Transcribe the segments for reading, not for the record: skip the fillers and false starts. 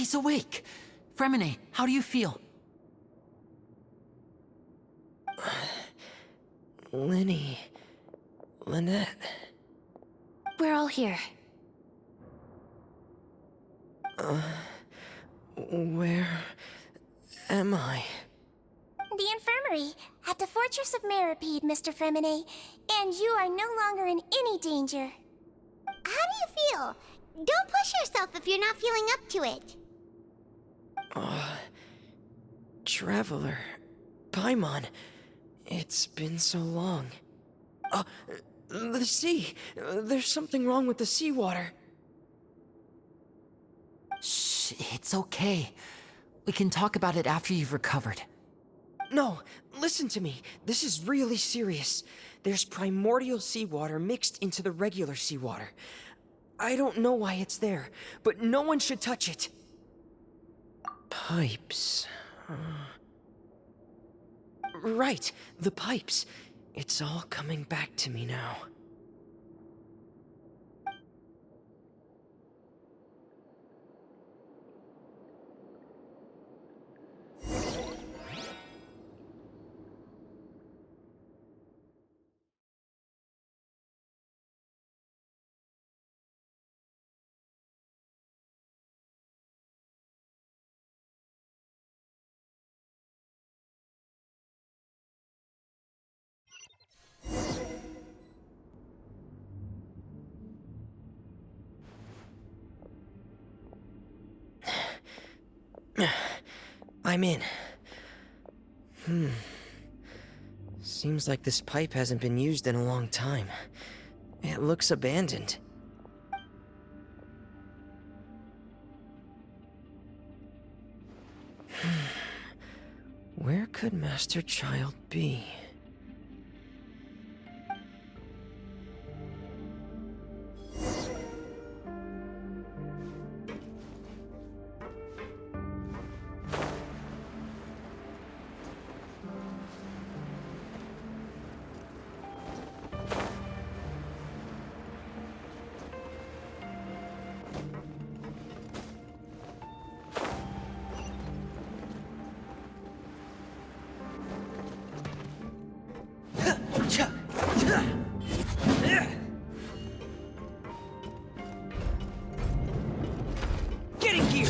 He's awake. Fremine, how do you feel? Lynette. We're all here. Where am I? The infirmary, at the Fortress of Meripede, Mr. Fremine, and you are no longer in any danger. How do you feel? Don't push yourself if you're not feeling up to it. Traveler. Paimon. It's been so long. The sea. There's something wrong with the seawater. Shh, it's okay. We can talk about it after you've recovered. No, listen to me. This is really serious. There's primordial seawater mixed into the regular seawater. I don't know why it's there, but no one should touch it. Pipes. Right, the pipes. It's all coming back to me now. I'm in. Seems like this pipe hasn't been used in a long time. It looks abandoned. Where could Master Child be? Getting here!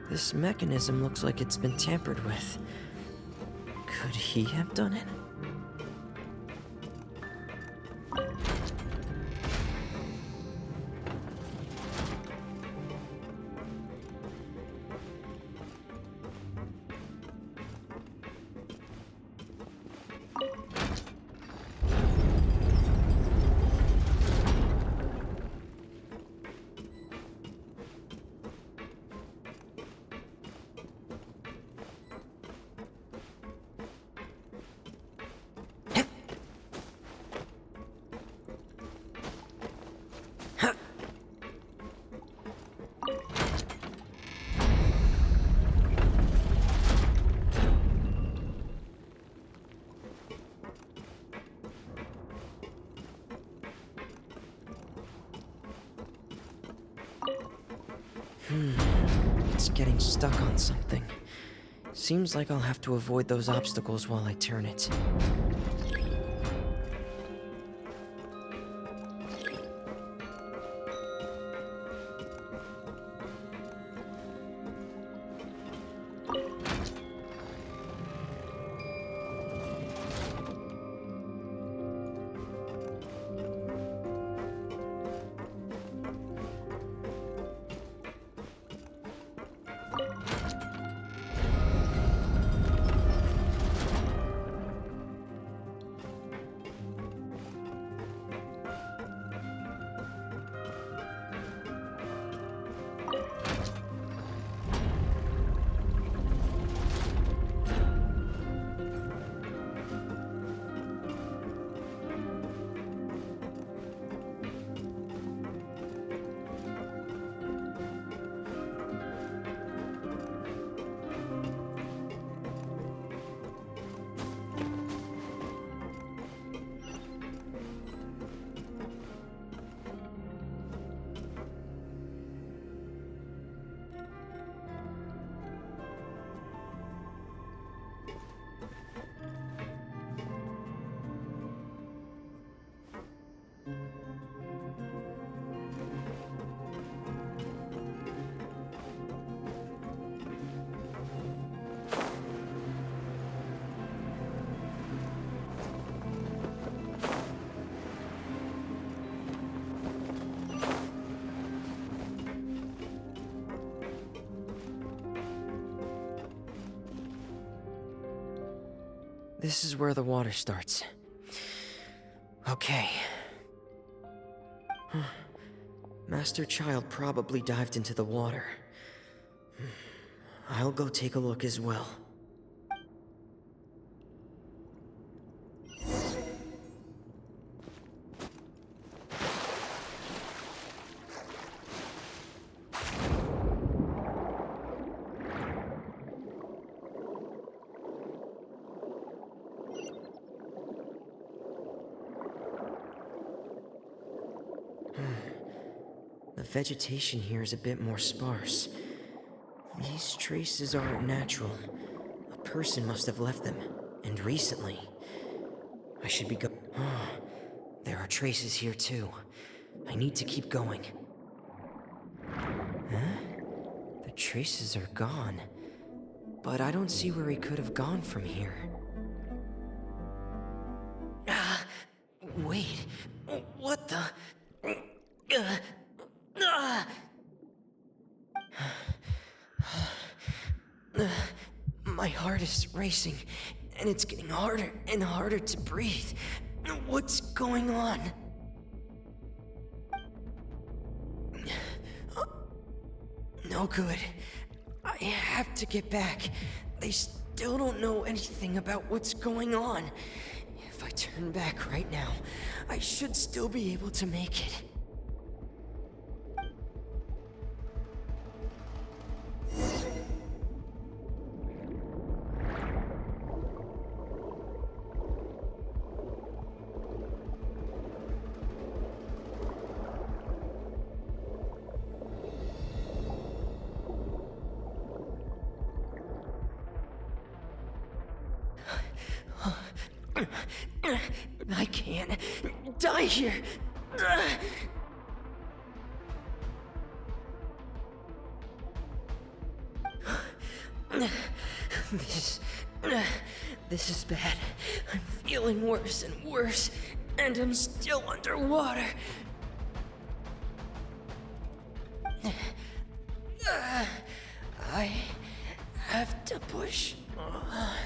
This mechanism looks like it's been tampered with. Could he have done it? It's getting stuck on something. Seems like I'll have to avoid those obstacles while I turn it. This is where the water starts. Okay. Master Child probably dived into the water. I'll go take a look as well. The vegetation here is a bit more sparse. These traces aren't natural. A person must have left them, and recently. I should be there are traces here too. I need to keep going. Huh? The traces are gone. But I don't see where he could have gone from here. Wait. What the? My heart is racing, and it's getting harder and harder to breathe. What's going on? No good. I have to get back. They still don't know anything about what's going on. If I turn back right now, I should still be able to make it. I can't die here. This is bad. I'm feeling worse and worse, and I'm still underwater. I have to push on.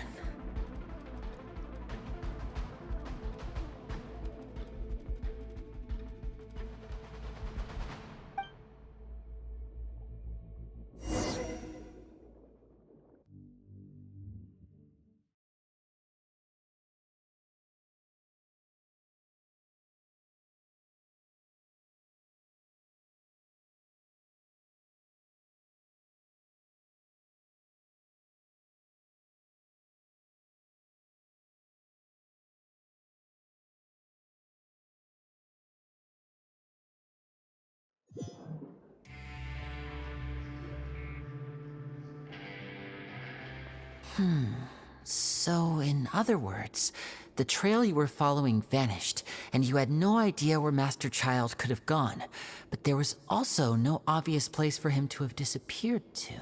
So, in other words, the trail you were following vanished, and you had no idea where Master Child could have gone. But there was also no obvious place for him to have disappeared to.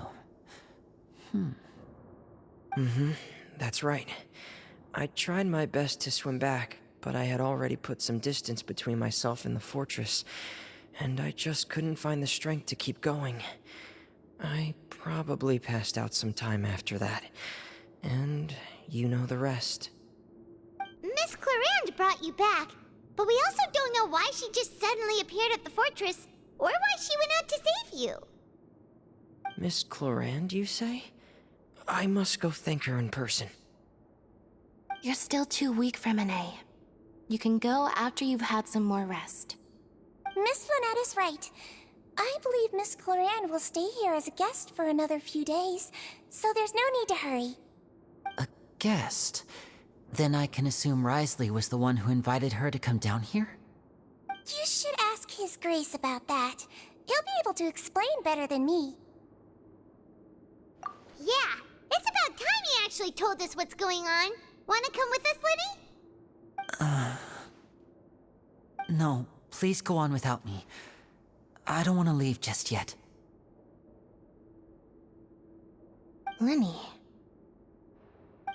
That's right. I tried my best to swim back, but I had already put some distance between myself and the fortress, and I just couldn't find the strength to keep going. I probably passed out some time after that, and you know the rest. Miss Clarande brought you back, but we also don't know why she just suddenly appeared at the fortress, or why she went out to save you. Miss Clarande, you say? I must go thank her in person. You're still too weak, Freminet. You can go after you've had some more rest. Miss Lynette is right. I believe Miss Clarande will stay here as a guest for another few days, so there's no need to hurry. A guest? Then I can assume Risley was the one who invited her to come down here? You should ask His Grace about that. He'll be able to explain better than me. Yeah, it's about time he actually told us what's going on. Wanna come with us, Lenny? No, please go on without me. I don't want to leave just yet. Lenny.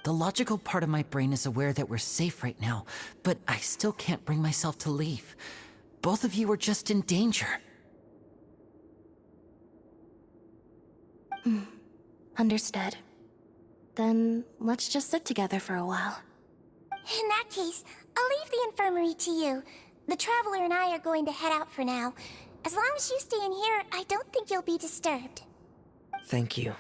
The logical part of my brain is aware that we're safe right now, but I still can't bring myself to leave. Both of you are just in danger. Understood. Then let's just sit together for a while. In that case, I'll leave the infirmary to you. The Traveler and I are going to head out for now. As long as you stay in here, I don't think you'll be disturbed. Thank you.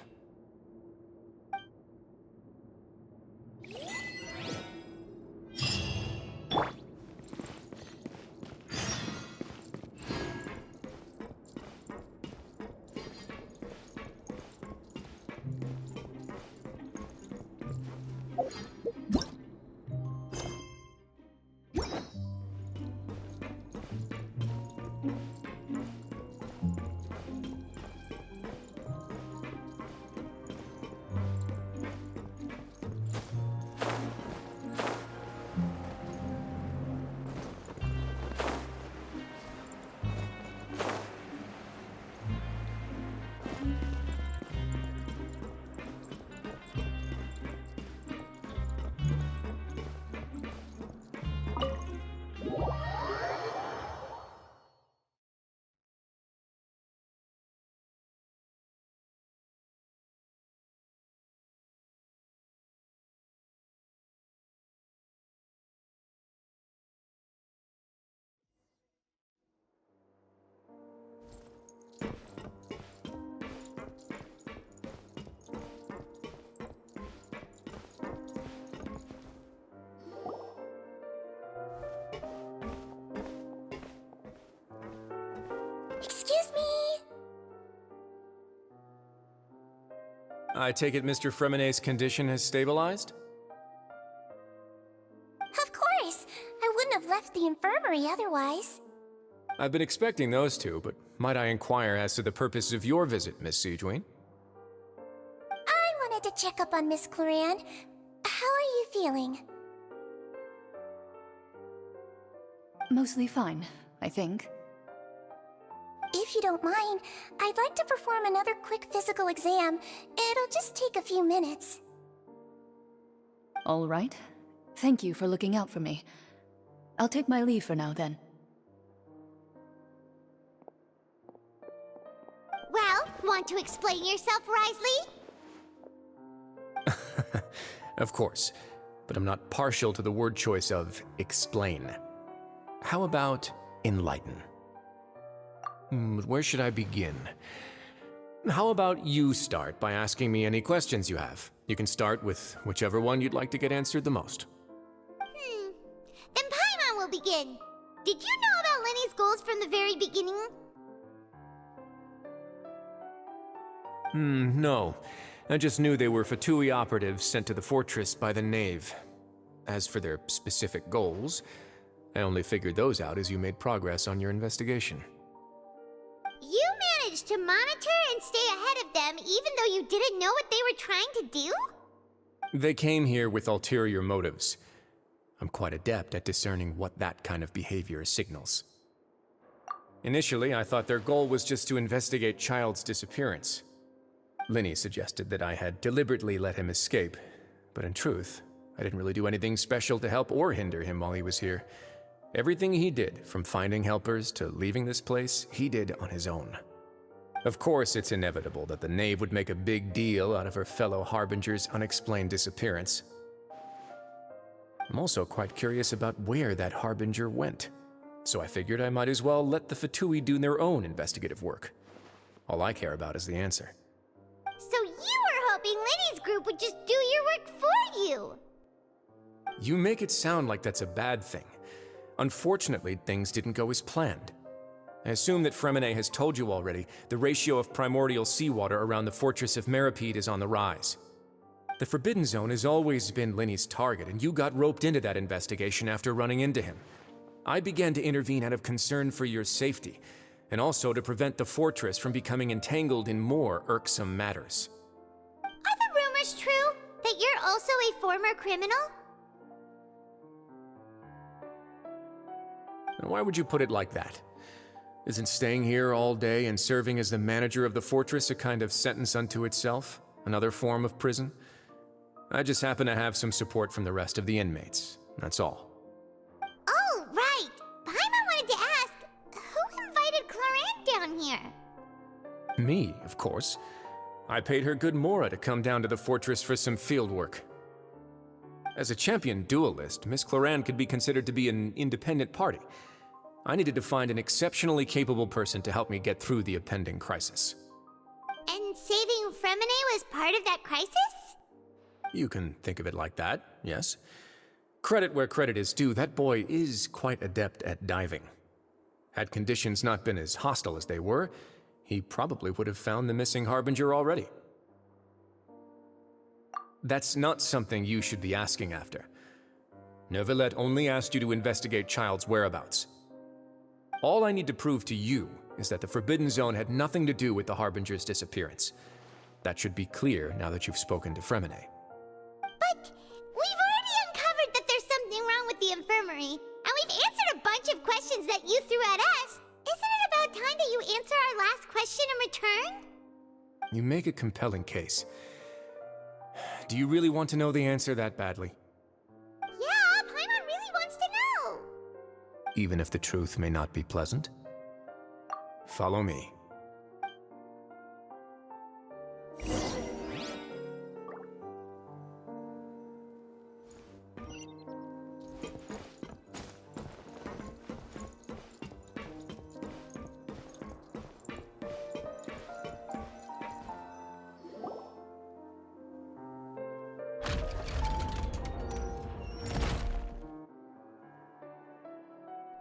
Excuse me! I take it Mr. Fremonet's condition has stabilized? Of course! I wouldn't have left the infirmary otherwise. I've been expecting those two, but might I inquire as to the purpose of your visit, Miss Siegeween? I wanted to check up on Miss Cloran. How are you feeling? Mostly fine, I think. If you don't mind, I'd like to perform another quick physical exam. It'll just take a few minutes. All right. Thank you for looking out for me. I'll take my leave for now, then. Well, want to explain yourself, Risley? Of course, but I'm not partial to the word choice of explain. How about enlighten? Where should I begin? How about you start by asking me any questions you have? You can start with whichever one you'd like to get answered the most. Then Paimon will begin. Did you know about Lenny's goals from the very beginning? No. I just knew they were Fatui operatives sent to the fortress by the Knave. As for their specific goals, I only figured those out as you made progress on your investigation. You managed to monitor and stay ahead of them even though you didn't know what they were trying to do? They came here with ulterior motives. I'm quite adept at discerning what that kind of behavior signals. Initially, I thought their goal was just to investigate Child's disappearance. Linny suggested that I had deliberately let him escape, but in truth, I didn't really do anything special to help or hinder him while he was here. Everything he did, from finding helpers to leaving this place, he did on his own. Of course, it's inevitable that the Knave would make a big deal out of her fellow Harbinger's unexplained disappearance. I'm also quite curious about where that Harbinger went, so I figured I might as well let the Fatui do their own investigative work. All I care about is the answer. So you were hoping Lenny's group would just do your work for you! You make it sound like that's a bad thing. Unfortunately, things didn't go as planned. I assume that Fremonet has told you already, the ratio of primordial seawater around the fortress of Meripede is on the rise. The Forbidden Zone has always been Linny's target, and you got roped into that investigation after running into him. I began to intervene out of concern for your safety, and also to prevent the fortress from becoming entangled in more irksome matters. Are the rumors true? That you're also a former criminal? Why would you put it like that? Isn't staying here all day and serving as the manager of the fortress a kind of sentence unto itself? Another form of prison? I just happen to have some support from the rest of the inmates. That's all. Oh, right! Paimon wanted to ask, who invited Clorant down here? Me, of course. I paid her good mora to come down to the fortress for some field work. As a champion duelist, Miss Cloran could be considered to be an independent party. I needed to find an exceptionally capable person to help me get through the impending crisis. And saving Fremine was part of that crisis? You can think of it like that, yes. Credit where credit is due, that boy is quite adept at diving. Had conditions not been as hostile as they were, he probably would have found the missing Harbinger already. That's not something you should be asking after. Neuvillette only asked you to investigate Child's whereabouts. All I need to prove to you is that the Forbidden Zone had nothing to do with the Harbinger's disappearance. That should be clear now that you've spoken to Fremine. But we've already uncovered that there's something wrong with the infirmary, and we've answered a bunch of questions that you threw at us. Isn't it about time that you answer our last question in return? You make a compelling case. Do you really want to know the answer that badly? Yeah, Paimon really wants to know. Even if the truth may not be pleasant? Follow me.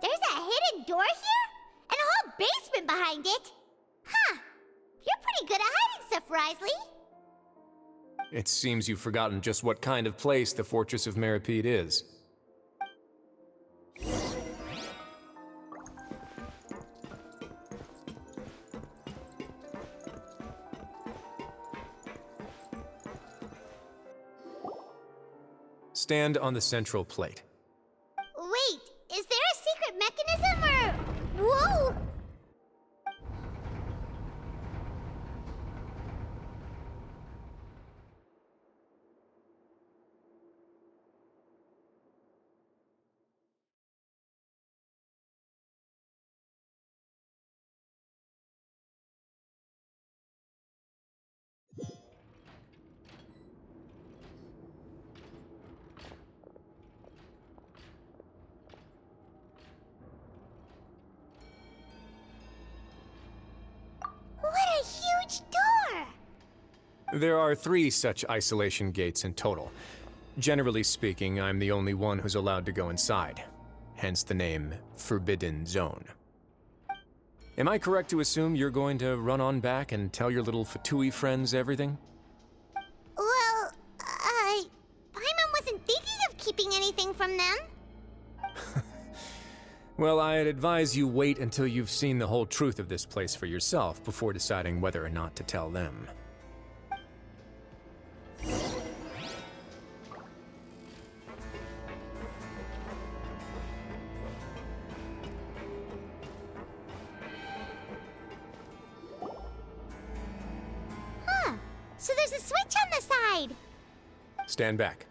There's a hidden door here? And a whole basement behind it? Huh. You're pretty good at hiding stuff, Risley. It seems you've forgotten just what kind of place the Fortress of Meripede is. Stand on the central plate. Wait, is there a secret mechanism or... Whoa! What a huge door! There are 3 such isolation gates in total. Generally speaking, I'm the only one who's allowed to go inside. Hence the name Forbidden Zone. Am I correct to assume you're going to run on back and tell your little Fatui friends everything? Well, Paimon wasn't thinking of keeping anything from them. Well, I'd advise you wait until you've seen the whole truth of this place for yourself before deciding whether or not to tell them. Huh. So there's a switch on the side. Stand back.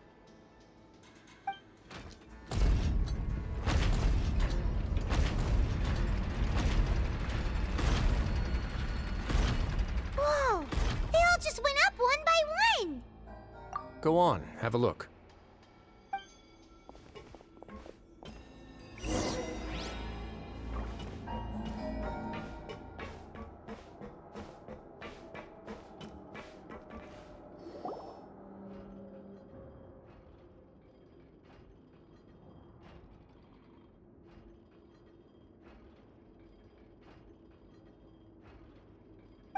Whoa! They all just went up one by one. Go on, have a look.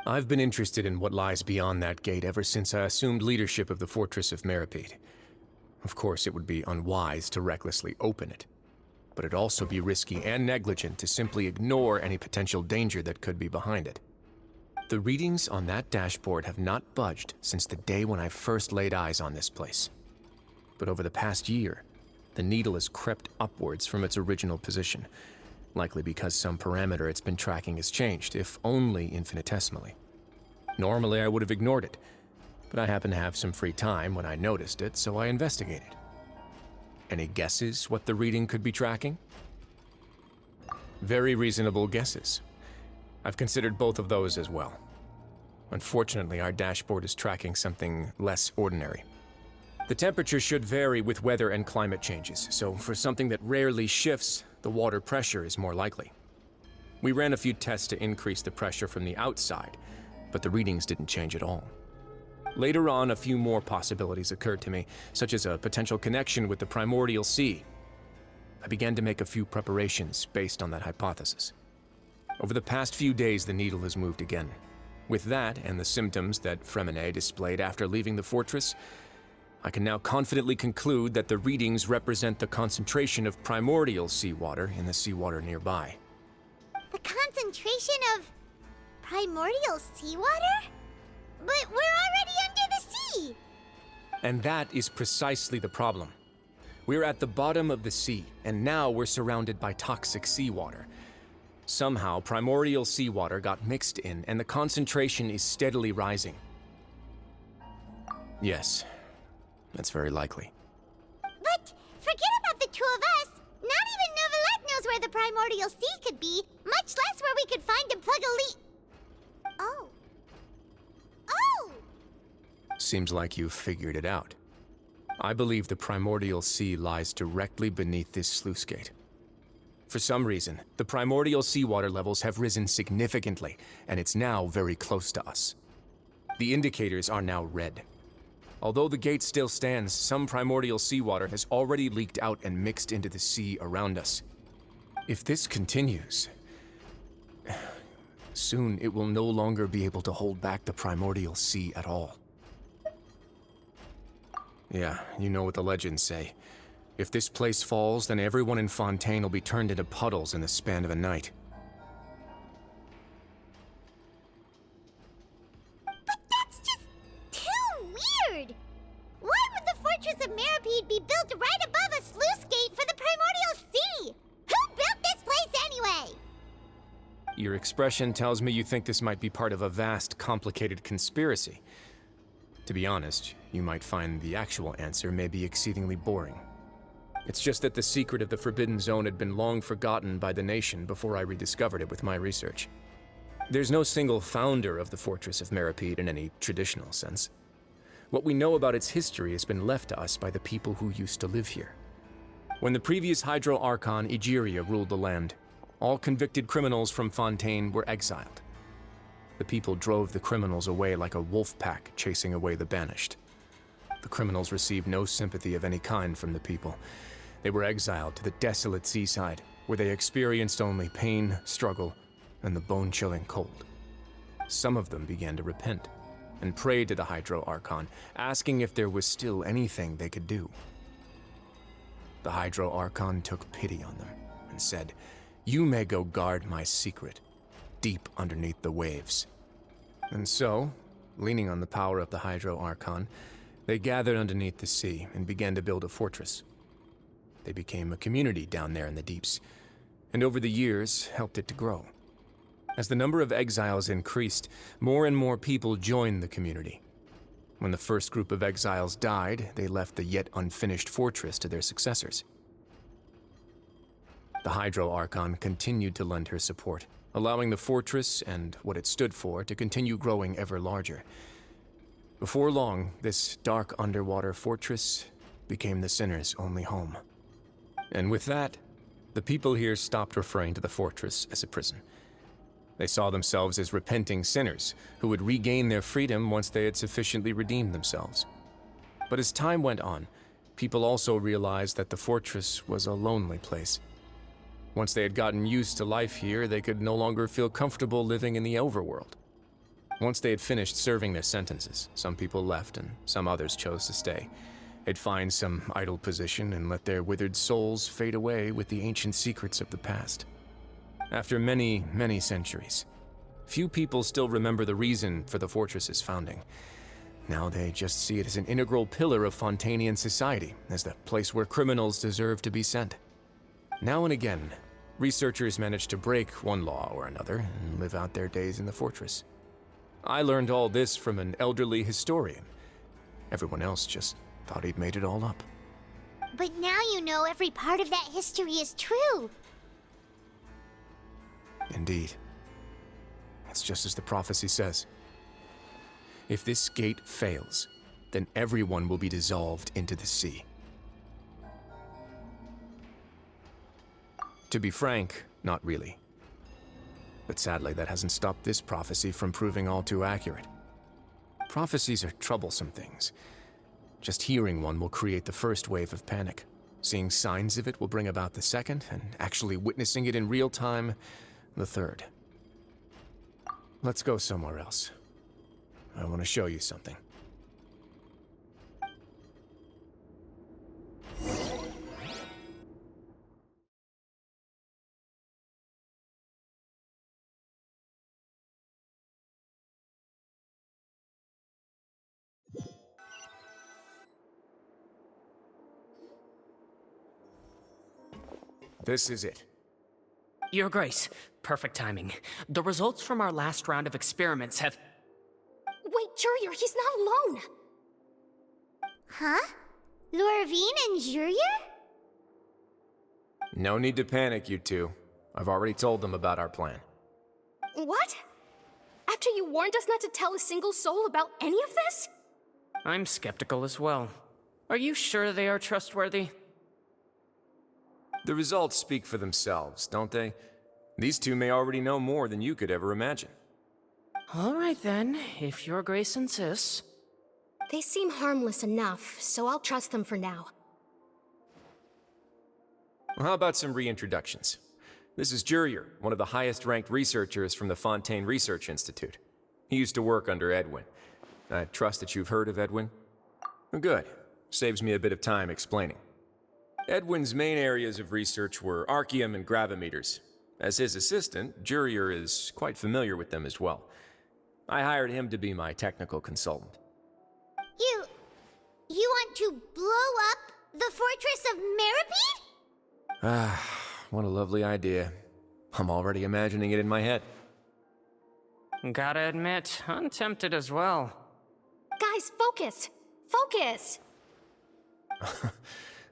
I've been interested in what lies beyond that gate ever since I assumed leadership of the Fortress of Meripede. Of course, it would be unwise to recklessly open it, but it'd also be risky and negligent to simply ignore any potential danger that could be behind it. The readings on that dashboard have not budged since the day when I first laid eyes on this place. But over the past year, the needle has crept upwards from its original position, likely because some parameter it's been tracking has changed, if only infinitesimally. Normally, I would have ignored it, but I happened to have some free time when I noticed it, so I investigated. Any guesses what the reading could be tracking? Very reasonable guesses. I've considered both of those as well. Unfortunately, our dashboard is tracking something less ordinary. The temperature should vary with weather and climate changes, so for something that rarely shifts, the water pressure is more likely. We ran a few tests to increase the pressure from the outside, but the readings didn't change at all. Later on, a few more possibilities occurred to me, such as a potential connection with the primordial sea. I began to make a few preparations based on that hypothesis. Over the past few days, the needle has moved again. With that, and the symptoms that Fremine displayed after leaving the fortress, I can now confidently conclude that the readings represent the concentration of primordial seawater in the seawater nearby. The concentration of primordial seawater? But we're already under the sea! And that is precisely the problem. We're at the bottom of the sea, and now we're surrounded by toxic seawater. Somehow, primordial seawater got mixed in, and the concentration is steadily rising. Yes, that's very likely. But forget about the two of us! Not even Neuvillette knows where the primordial sea could be, much less where we could find and plug a leak. Oh. Oh! Seems like you've figured it out. I believe the primordial sea lies directly beneath this sluice gate. For some reason, the primordial seawater levels have risen significantly, and it's now very close to us. The indicators are now red. Although the gate still stands, some primordial seawater has already leaked out and mixed into the sea around us. If this continues, soon it will no longer be able to hold back the primordial sea at all. Yeah, you know what the legends say. If this place falls, then everyone in Fontaine will be turned into puddles in the span of a night. But that's just too weird! Why would the Fortress of Meripede be built right above a sluice gate for the primordial sea? Who built this place anyway? Your expression tells me you think this might be part of a vast, complicated conspiracy. To be honest, you might find the actual answer may be exceedingly boring. It's just that the secret of the Forbidden Zone had been long forgotten by the nation before I rediscovered it with my research. There's no single founder of the Fortress of Meripede in any traditional sense. What we know about its history has been left to us by the people who used to live here. When the previous Hydro Archon Egeria ruled the land, all convicted criminals from Fontaine were exiled. The people drove the criminals away like a wolf pack chasing away the banished. The criminals received no sympathy of any kind from the people. They were exiled to the desolate seaside, where they experienced only pain, struggle, and the bone-chilling cold. Some of them began to repent, and prayed to the Hydro Archon, asking if there was still anything they could do. The Hydro Archon took pity on them, and said, "You may go guard my secret, deep underneath the waves." And so, leaning on the power of the Hydro Archon, they gathered underneath the sea and began to build a fortress. They became a community down there in the deeps, and over the years helped it to grow. As the number of exiles increased, more and more people joined the community. When the first group of exiles died, they left the yet unfinished fortress to their successors. The Hydro Archon continued to lend her support, allowing the fortress and what it stood for to continue growing ever larger. Before long, this dark underwater fortress became the sinner's only home. And with that, the people here stopped referring to the fortress as a prison. They saw themselves as repenting sinners who would regain their freedom once they had sufficiently redeemed themselves. But as time went on, people also realized that the fortress was a lonely place. Once they had gotten used to life here, they could no longer feel comfortable living in the overworld. Once they had finished serving their sentences, some people left and some others chose to stay. They'd find some idle position and let their withered souls fade away with the ancient secrets of the past. After many, many centuries, few people still remember the reason for the fortress's founding. Now they just see it as an integral pillar of Fontainian society, as the place where criminals deserve to be sent. Now and again, researchers manage to break one law or another and live out their days in the fortress. I learned all this from an elderly historian. Everyone else just thought he'd made it all up. But now you know every part of that history is true. Indeed. It's just as the prophecy says. If this gate fails, then everyone will be dissolved into the sea. To be frank, not really. But sadly, that hasn't stopped this prophecy from proving all too accurate. Prophecies are troublesome things. Just hearing one will create the first wave of panic. Seeing signs of it will bring about the second, and actually witnessing it in real time, the third. Let's go somewhere else. I want to show you something. This is it. Your Grace, perfect timing. The results from our last round of experiments have... Wait, Jurier, he's not alone! Huh? Lorvine and Jurier? No need to panic, you two. I've already told them about our plan. What? After you warned us not to tell a single soul about any of this? I'm skeptical as well. Are you sure they are trustworthy? The results speak for themselves, don't they? These two may already know more than you could ever imagine. All right then, if Your Grace insists. They seem harmless enough, so I'll trust them for now. Well, how about some reintroductions? This is Jurier, one of the highest-ranked researchers from the Fontaine Research Institute. He used to work under Edwin. I trust that you've heard of Edwin? Good. Saves me a bit of time explaining. Edwin's main areas of research were archaeum and gravimeters. As his assistant, Jurier is quite familiar with them as well. I hired him to be my technical consultant. You want to blow up the fortress of Meripede? Ah, what a lovely idea. I'm already imagining it in my head. Gotta admit, I'm tempted as well. Guys, focus! Focus!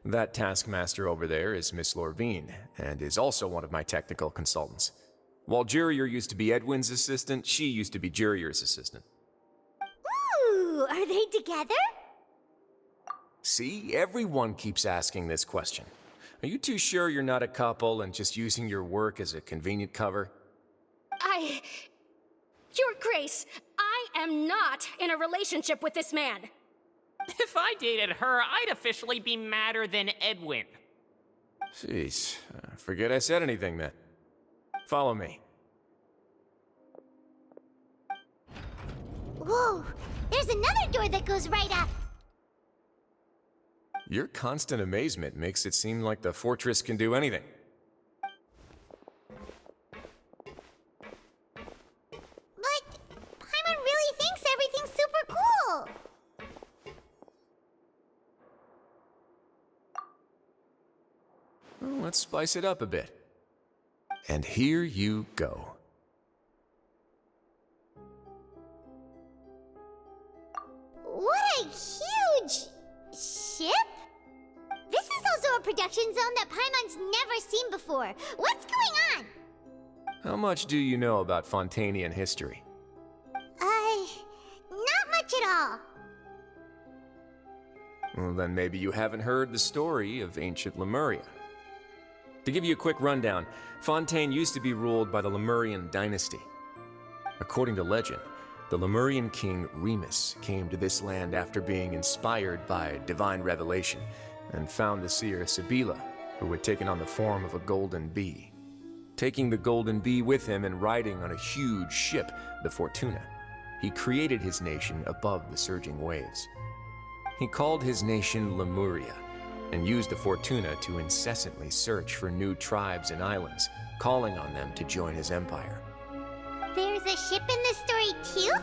That taskmaster over there is Miss Lorvine, and is also one of my technical consultants. While Jurier used to be Edwin's assistant, she used to be Jurier's assistant. Ooh, are they together? See, everyone keeps asking this question. Are you too sure you're not a couple and just using your work as a convenient cover? Your Grace, I am not in a relationship with this man. If I dated her, I'd officially be madder than Edwin. Jeez, forget I said anything then. Follow me. Whoa, there's another door that goes right up. Your constant amazement makes it seem like the fortress can do anything. But Paimon really thinks everything's super cool. Well, let's spice it up a bit. And here you go. What a huge ship? This is also a production zone that Paimon's never seen before. What's going on? How much do you know about Fontainian history? Not much at all. Well, then maybe you haven't heard the story of ancient Lemuria. To give you a quick rundown, Fontaine used to be ruled by the Lemurian dynasty. According to legend, the Lemurian king Remus came to this land after being inspired by divine revelation and found the seer Sibila, who had taken on the form of a golden bee. Taking the golden bee with him and riding on a huge ship, the Fortuna, he created his nation above the surging waves. He called his nation Lemuria, and used the Fortuna to incessantly search for new tribes and islands, calling on them to join his empire. There's a ship in this story too?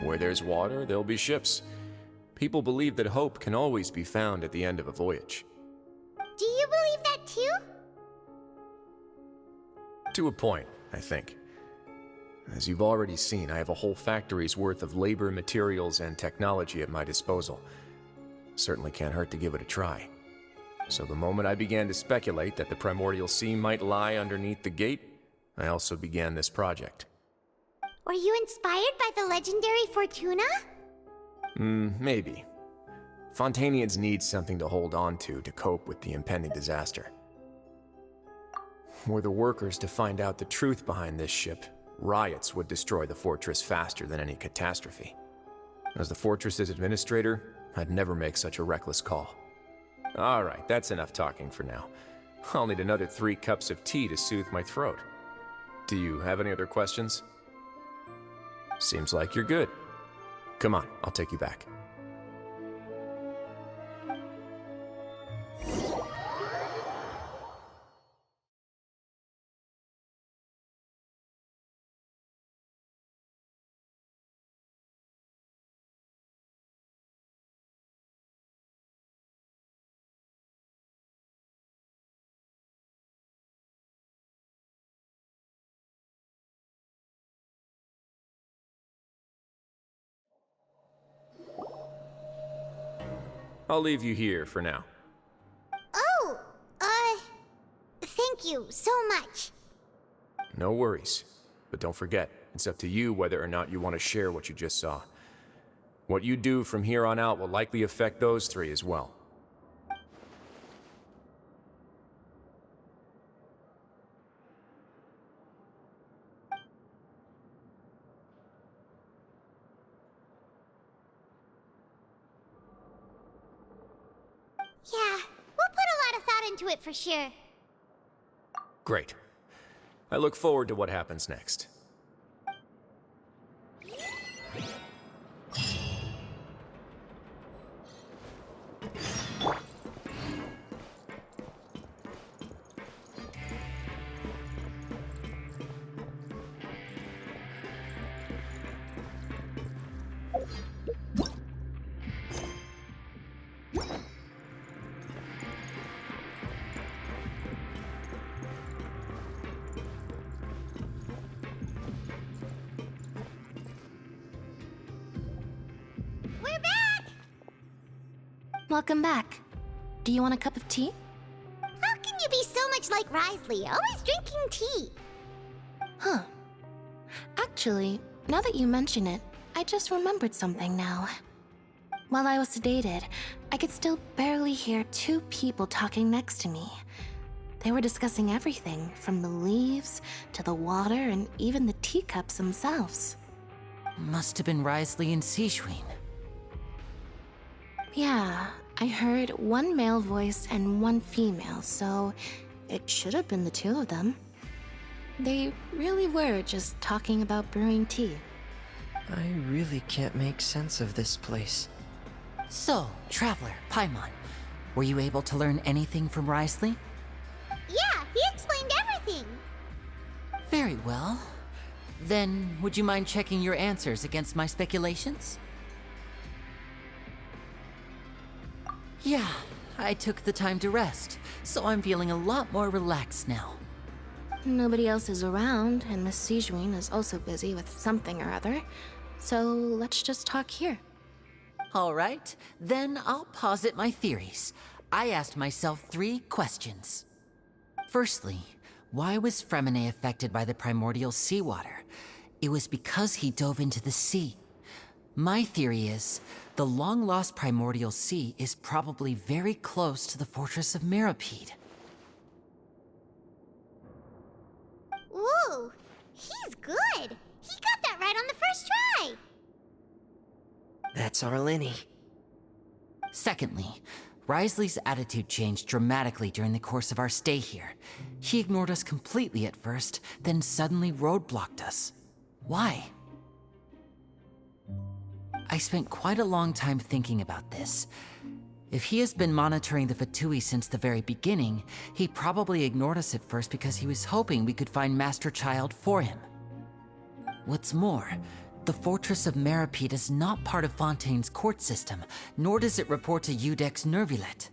Where there's water, there'll be ships. People believe that hope can always be found at the end of a voyage. Do you believe that too? To a point, I think. As you've already seen, I have a whole factory's worth of labor, materials, and technology at my disposal. Certainly can't hurt to give it a try. So the moment I began to speculate that the primordial sea might lie underneath the gate, I also began this project. Were you inspired by the legendary Fortuna? Maybe. Fontanians need something to hold on to cope with the impending disaster. Were the workers to find out the truth behind this ship, riots would destroy the fortress faster than any catastrophe. As the fortress's administrator, I'd never make such a reckless call. Alright, that's enough talking for now. I'll need another 3 cups of tea to soothe my throat. Do you have any other questions? Seems like you're good. Come on, I'll take you back. I'll leave you here for now. Oh, thank you so much. No worries. But don't forget, it's up to you whether or not you want to share what you just saw. What you do from here on out will likely affect those 3 as well. Yeah, we'll put a lot of thought into it for sure. Great. I look forward to what happens next. We're back! Welcome back. Do you want a cup of tea? How can you be so much like Risley, always drinking tea? Huh. Actually, now that you mention it, I just remembered something now. While I was sedated, I could still barely hear 2 people talking next to me. They were discussing everything, from the leaves to the water and even the teacups themselves. Must have been Risley and Sishween. Yeah, I heard 1 male voice and 1 female, so it should have been the 2 of them. They really were just talking about brewing tea. I really can't make sense of this place. So, Traveler, Paimon, were you able to learn anything from Risley? Yeah, he explained everything. Very well. Then, would you mind checking your answers against my speculations? Yeah, I took the time to rest, so I'm feeling a lot more relaxed now. Nobody else is around, and Miss Sijwin is also busy with something or other, so let's just talk here. All right, then I'll posit my theories. I asked myself 3 questions. Firstly, why was Fremine affected by the primordial seawater? It was because he dove into the sea. My theory is, the long-lost primordial sea is probably very close to the fortress of Mirapede. Whoa, he's good. He got that right on the first try. That's our Lenny. Secondly, Risley's attitude changed dramatically during the course of our stay here. He ignored us completely at first, then suddenly roadblocked us. Why? I spent quite a long time thinking about this. If he has been monitoring the Fatui since the very beginning, he probably ignored us at first because he was hoping we could find Master Child for him. What's more, the Fortress of Mirapede is not part of Fontaine's court system, nor does it report to Udex Nervulet.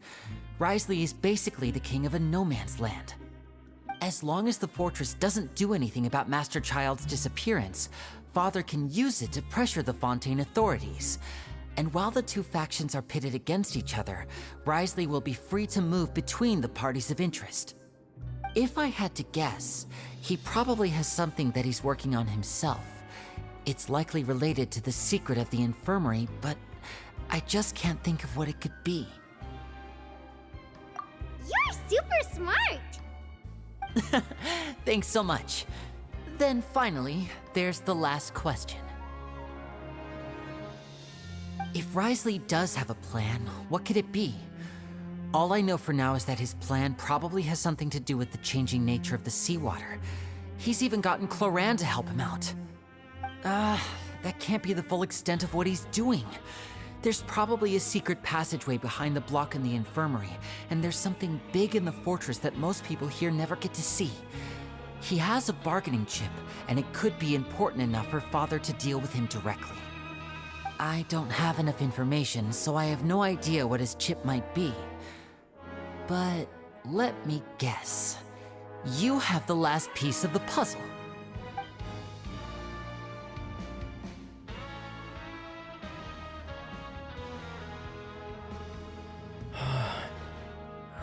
Risley is basically the king of a no-man's land. As long as the fortress doesn't do anything about Master Child's disappearance, Father can use it to pressure the Fontaine authorities. And while the 2 factions are pitted against each other, Risley will be free to move between the parties of interest. If I had to guess, he probably has something that he's working on himself. It's likely related to the secret of the infirmary, but I just can't think of what it could be. You're super smart! Thanks so much. Then finally, there's the last question. If Wriothesley does have a plan, what could it be? All I know for now is that his plan probably has something to do with the changing nature of the seawater. He's even gotten Cloran to help him out. That can't be the full extent of what he's doing. There's probably a secret passageway behind the block in the infirmary, and there's something big in the fortress that most people here never get to see. He has a bargaining chip, and it could be important enough for Father to deal with him directly. I don't have enough information, so I have no idea what his chip might be. But let me guess. You have the last piece of the puzzle.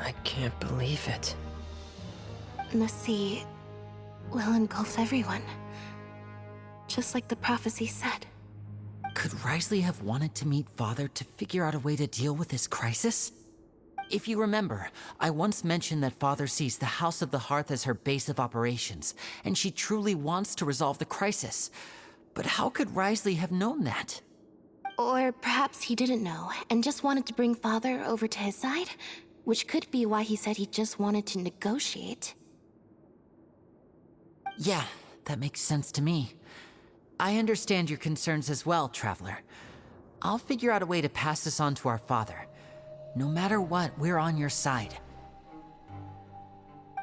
I can't believe it. The sea will engulf everyone. Just like the prophecy said. Could Wriothesley have wanted to meet Father to figure out a way to deal with this crisis? If you remember, I once mentioned that Father sees the House of the Hearth as her base of operations, and she truly wants to resolve the crisis. But how could Wriothesley have known that? Or perhaps he didn't know, and just wanted to bring Father over to his side? Which could be why he said he just wanted to negotiate. Yeah, that makes sense to me. I understand your concerns as well, Traveler. I'll figure out a way to pass this on to our father. No matter what, we're on your side.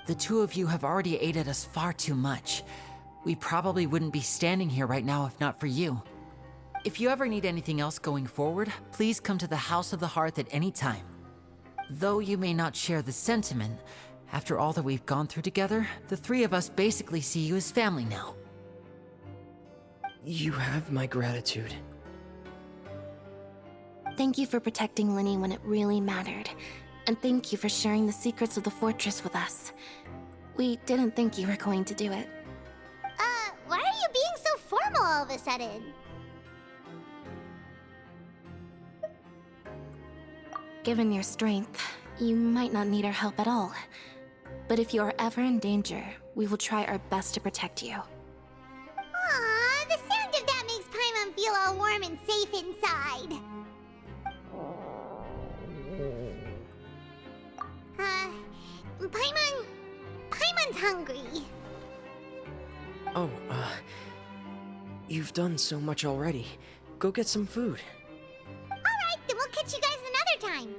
The two of you have already aided us far too much. We probably wouldn't be standing here right now if not for you. If you ever need anything else going forward, please come to the House of the Hearth at any time. Though you may not share the sentiment, after all that we've gone through together, the three of us basically see you as family now. You have my gratitude. Thank you for protecting Linny when it really mattered. And thank you for sharing the secrets of the fortress with us. We didn't think you were going to do it. Why are you being so formal all of a sudden? Given your strength, you might not need our help at all. But if you are ever in danger, we will try our best to protect you. Aw, the sound of that makes Paimon feel all warm and safe inside. Paimon's hungry. Oh, you've done so much already. Go get some food. Alright, then we'll catch you guys another time.